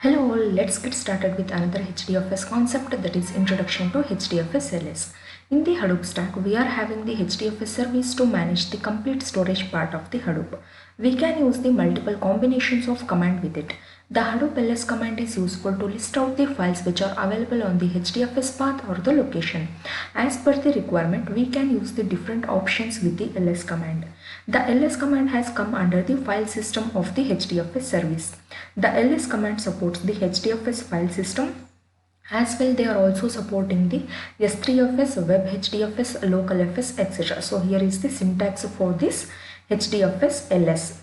Hello all, let's get started with another HDFS concept, that is Introduction to HDFS LS. In the Hadoop stack, we are having the HDFS service to manage the complete storage part of the Hadoop. We can use the multiple combinations of command with it. The Hadoop ls command is useful to list out the files which are available on the HDFS path or the location. As per the requirement, we can use the different options with the ls command. The ls command has come under the file system of the HDFS service. The ls command supports the HDFS file system. As well, they are also supporting the S3FS, Web HDFS, LocalFS, etc. So here is the syntax for this HDFS ls.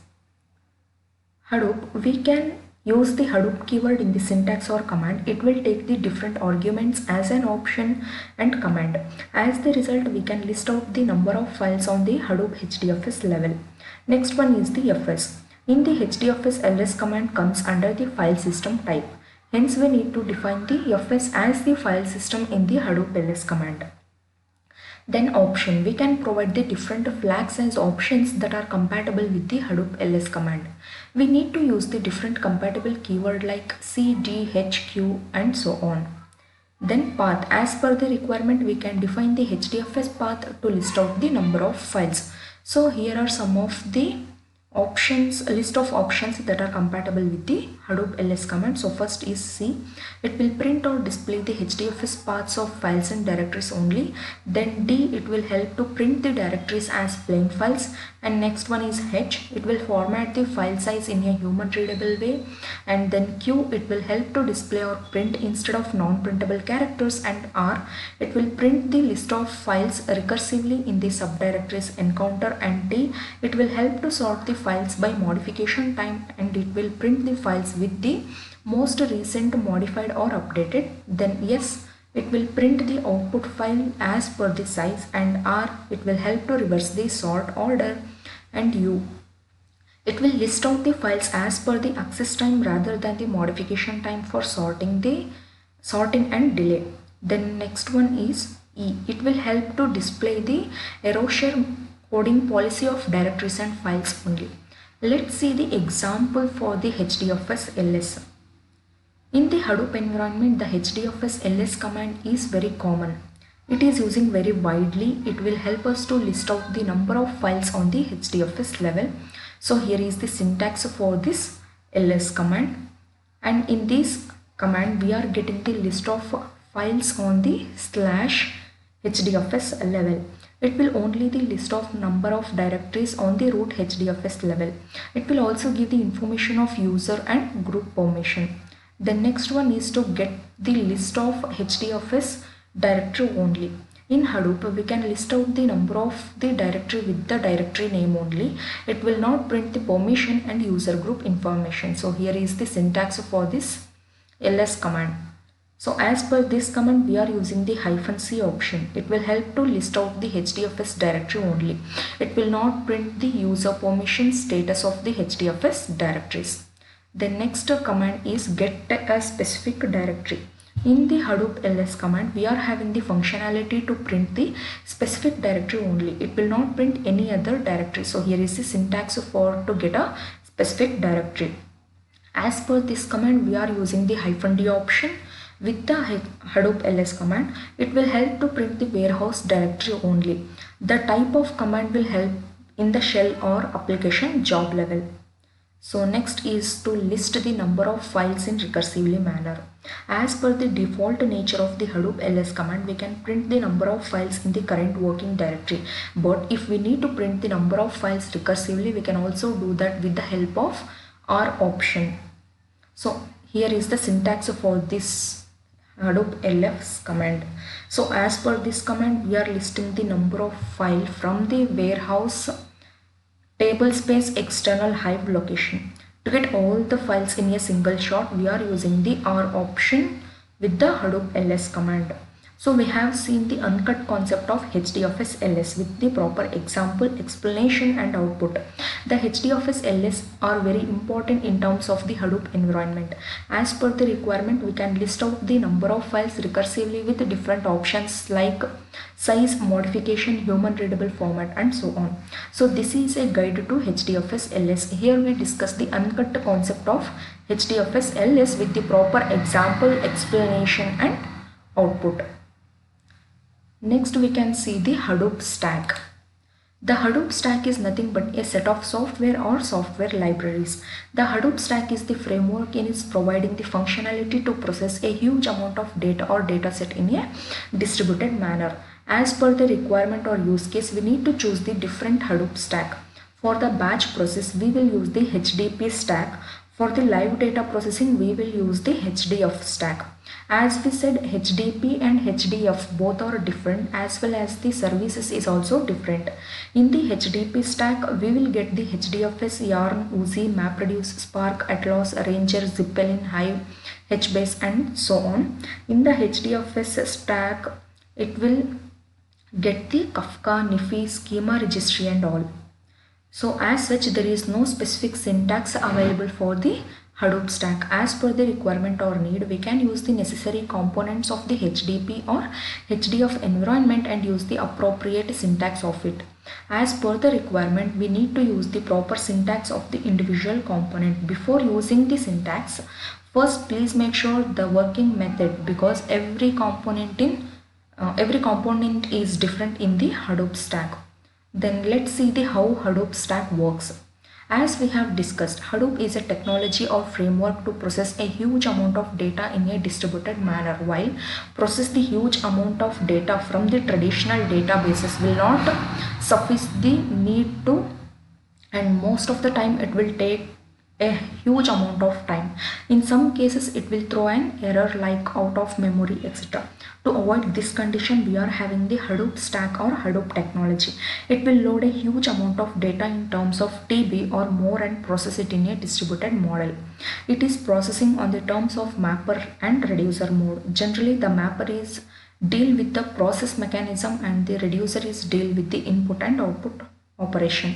Hadoop, we can use the Hadoop keyword in the syntax or command. It will take the different arguments as an option and command. As the result, we can list out the number of files on the Hadoop HDFS level. Next one is the FS. In the HDFS ls command comes under the file system type. Hence, we need to define the FS as the file system in the Hadoop ls command. Then option, we can provide the different flag size options that are compatible with the Hadoop ls command. We need to use the different compatible keyword like C, D, H, Q and so on. Then path, as per the requirement, we can define the HDFS path to list out the number of files. So here are some of the options, a list of options that are compatible with the Hadoop ls command. So first is C. It will print or display the HDFS paths of files and directories only. Then D, it will help to print the directories as plain files. And next one is H. It will format the file size in a human readable way. And then Q, it will help to display or print instead of non-printable characters. And R, it will print the list of files recursively in the subdirectories encounter. And T, it will help to sort the files by modification time, and it will print the files with the most recent modified or updated. Then yes, it will print the output file as per the size. And R, it will help to reverse the sort order. And U, it will list out the files as per the access time rather than the modification time for sorting and delay. Then next one is E. It will help to display the erasure coding policy of directories and files only. Let's see the example for the HDFS ls. In the Hadoop environment, the HDFS ls command is very common. It is using very widely. It will help us to list out the number of files on the HDFS level. So here is the syntax for this ls command. And in this command, we are getting the list of files on the /HDFS level. It will only the list of number of directories on the root HDFS level. It will also give the information of user and group permission. The next one is to get the list of HDFS directory only. In Hadoop, we can list out the number of the directory with the directory name only. It will not print the permission and user group information. So here is the syntax for this ls command. So as per this command, we are using the -c option. It will help to list out the HDFS directory only. It will not print the user permission status of the HDFS directories. The next command is get a specific directory. In the Hadoop ls command, we are having the functionality to print the specific directory only. It will not print any other directory. So here is the syntax for to get a specific directory. As per this command, we are using the -d option. With the Hadoop ls command, it will help to print the warehouse directory only. The type of command will help in the shell or application job level. So next is to list the number of files in recursively manner. As per the default nature of the Hadoop ls command, we can print the number of files in the current working directory. But if we need to print the number of files recursively, we can also do that with the help of R option. So here is the syntax for this Hadoop ls command. So as per this command, we are listing the number of file from the warehouse tablespace external Hive location. To get all the files in a single shot, we are using the R option with the Hadoop ls command. So we have seen the uncut concept of HDFS LS with the proper example, explanation and output. The HDFS LS are very important in terms of the Hadoop environment. As per the requirement, we can list out the number of files recursively with different options like size, modification, human readable format and so on. So this is a guide to HDFS LS. Here we discuss the uncut concept of HDFS LS with the proper example, explanation and output. Next we can see the Hadoop stack. The Hadoop stack is nothing but a set of software or software libraries. The Hadoop stack is the framework and is providing the functionality to process a huge amount of data or dataset in a distributed manner. As per the requirement or use case, we need to choose the different Hadoop stack. For the batch process, we will use the HDP stack. For the live data processing, we will use the HDF stack. As we said, HDP and HDF both are different, as well as the services is also different. In the HDP stack, we will get the HDFS, Yarn, Oozie, MapReduce, Spark, Atlas, Ranger, Zeppelin, Hive, HBase and so on. In the HDFS stack, it will get the Kafka, Niffy, schema registry and all. So as such, there is no specific syntax available for the Hadoop stack. As per the requirement or need, we can use the necessary components of the HDP or HDF environment and use the appropriate syntax of it. As per the requirement, we need to use the proper syntax of the individual component. Before using the syntax, first please make sure the working method, because every component is different in the Hadoop stack. Then let's see the how Hadoop stack works. As we have discussed, Hadoop is a technology or framework to process a huge amount of data in a distributed manner. While process the huge amount of data from the traditional databases will not suffice the need to, and most of the time it will take a huge amount of time. In some cases it will throw an error like out of memory, etc. To avoid this condition, we are having the Hadoop stack or Hadoop technology. It will load a huge amount of data in terms of TB or more and process it in a distributed model. It is processing on the terms of mapper and reducer mode. Generally, the mapper is deal with the process mechanism and the reducer is deal with the input and output operation.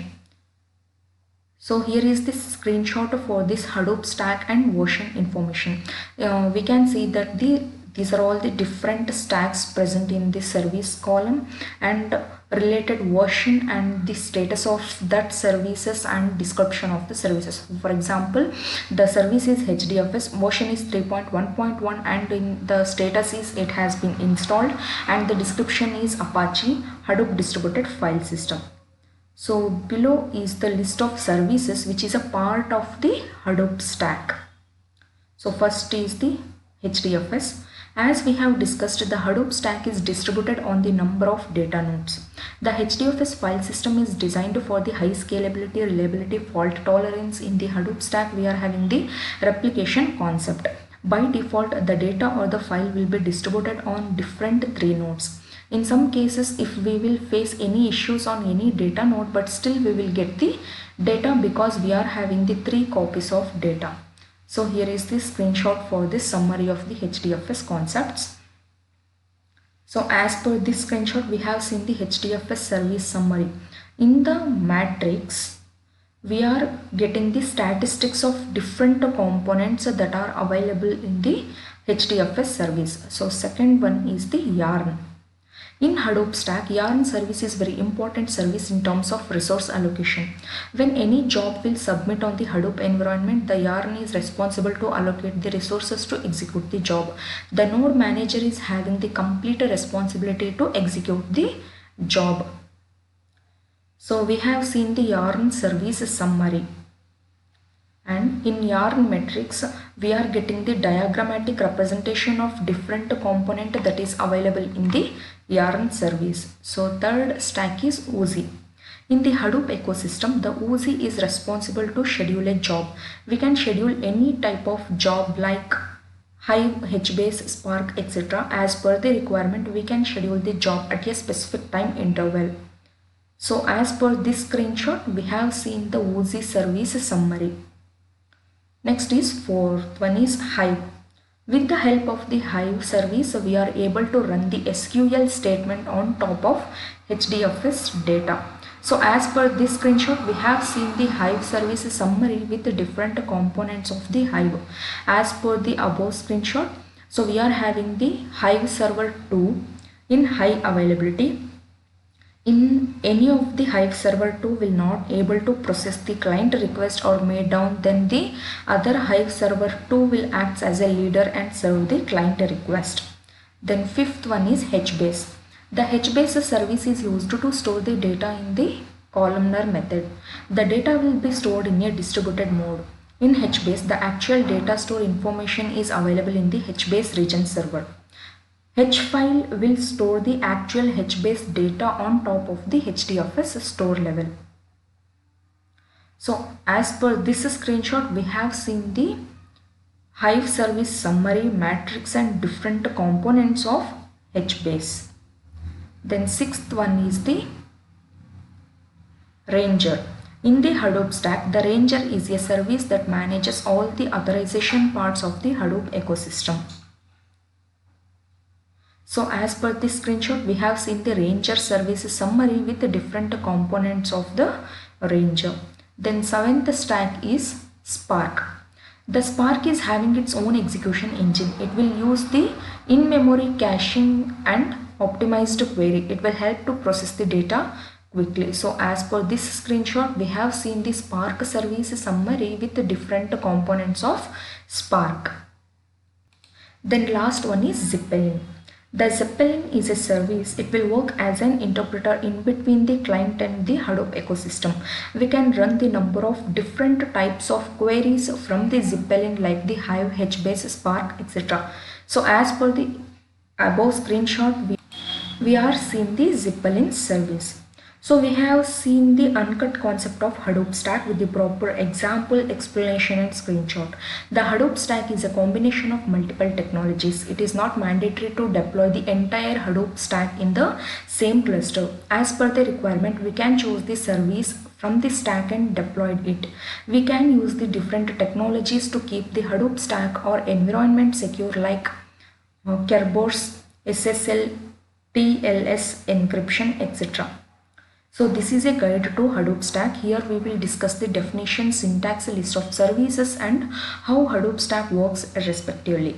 So here is this screenshot for this Hadoop stack and version information. We can see that these are all the different stacks present in the service column and related version and the status of that services and description of the services. For example, the service is HDFS, version is 3.1.1 and in the status is it has been installed, and the description is Apache Hadoop distributed file system. So below is the list of services which is a part of the Hadoop stack. So first is the HDFS. As we have discussed, the Hadoop stack is distributed on the number of data nodes. The HDFS file system is designed for the high scalability, reliability, fault tolerance. In the Hadoop stack, we are having the replication concept. By default, the data or the file will be distributed on different 3 nodes. In some cases, if we will face any issues on any data node, but still we will get the data because we are having the 3 copies of data. So here is the screenshot for this summary of the HDFS concepts. So as per this screenshot, we have seen the HDFS service summary. In the matrix, we are getting the statistics of different components that are available in the HDFS service. So second one is the Yarn. In Hadoop stack, Yarn service is very important service in terms of resource allocation. When any job will submit on the Hadoop environment, the Yarn is responsible to allocate the resources to execute the job. The node manager is having the complete responsibility to execute the job. So we have seen the Yarn service summary. And in Yarn metrics, we are getting the diagrammatic representation of different component that is available in the Yarn service. So third stack is Oozie. In the Hadoop ecosystem, the Oozie is responsible to schedule a job. We can schedule any type of job like Hive, HBase, Spark, etc. As per the requirement, we can schedule the job at a specific time interval. So as per this screenshot, we have seen the Oozie service summary. Next is fourth one is Hive. With the help of the Hive service, we are able to run the SQL statement on top of HDFS data. So as per this screenshot, we have seen the Hive service summary with the different components of the Hive. As per the above screenshot, so we are having the Hive server 2 in high availability. In any of the Hive server 2 will not able to process the client request or made down, then the other Hive server 2 will act as a leader and serve the client request. Then fifth one is HBase. The HBase service is used to store the data in the columnar method. The data will be stored in a distributed mode. In HBase, the actual data store information is available in the HBase region server. H-file will store the actual HBase data on top of the HDFS store level. So as per this screenshot, we have seen the Hive service summary, matrix and different components of HBase. Then sixth one is the Ranger. In the Hadoop stack, the Ranger is a service that manages all the authorization parts of the Hadoop ecosystem. So as per this screenshot, we have seen the Ranger service summary with the different components of the Ranger. Then seventh stack is Spark. The Spark is having its own execution engine. It will use the in-memory caching and optimized query. It will help to process the data quickly. So as per this screenshot, we have seen the Spark service summary with the different components of Spark. Then last one is Zeppelin. The Zeppelin is a service. It will work as an interpreter in between the client and the Hadoop ecosystem. We can run the number of different types of queries from the Zeppelin like the Hive, HBase, Spark, etc. So as per the above screenshot, we are seeing the Zeppelin service. So we have seen the uncut concept of Hadoop stack with the proper example, explanation and screenshot. The Hadoop stack is a combination of multiple technologies. It is not mandatory to deploy the entire Hadoop stack in the same cluster. As per the requirement, we can choose the service from the stack and deploy it. We can use the different technologies to keep the Hadoop stack or environment secure like Kerberos, SSL, TLS encryption, etc. So this is a guide to Hadoop stack. Here we will discuss the definition, syntax, list of services and how Hadoop stack works respectively.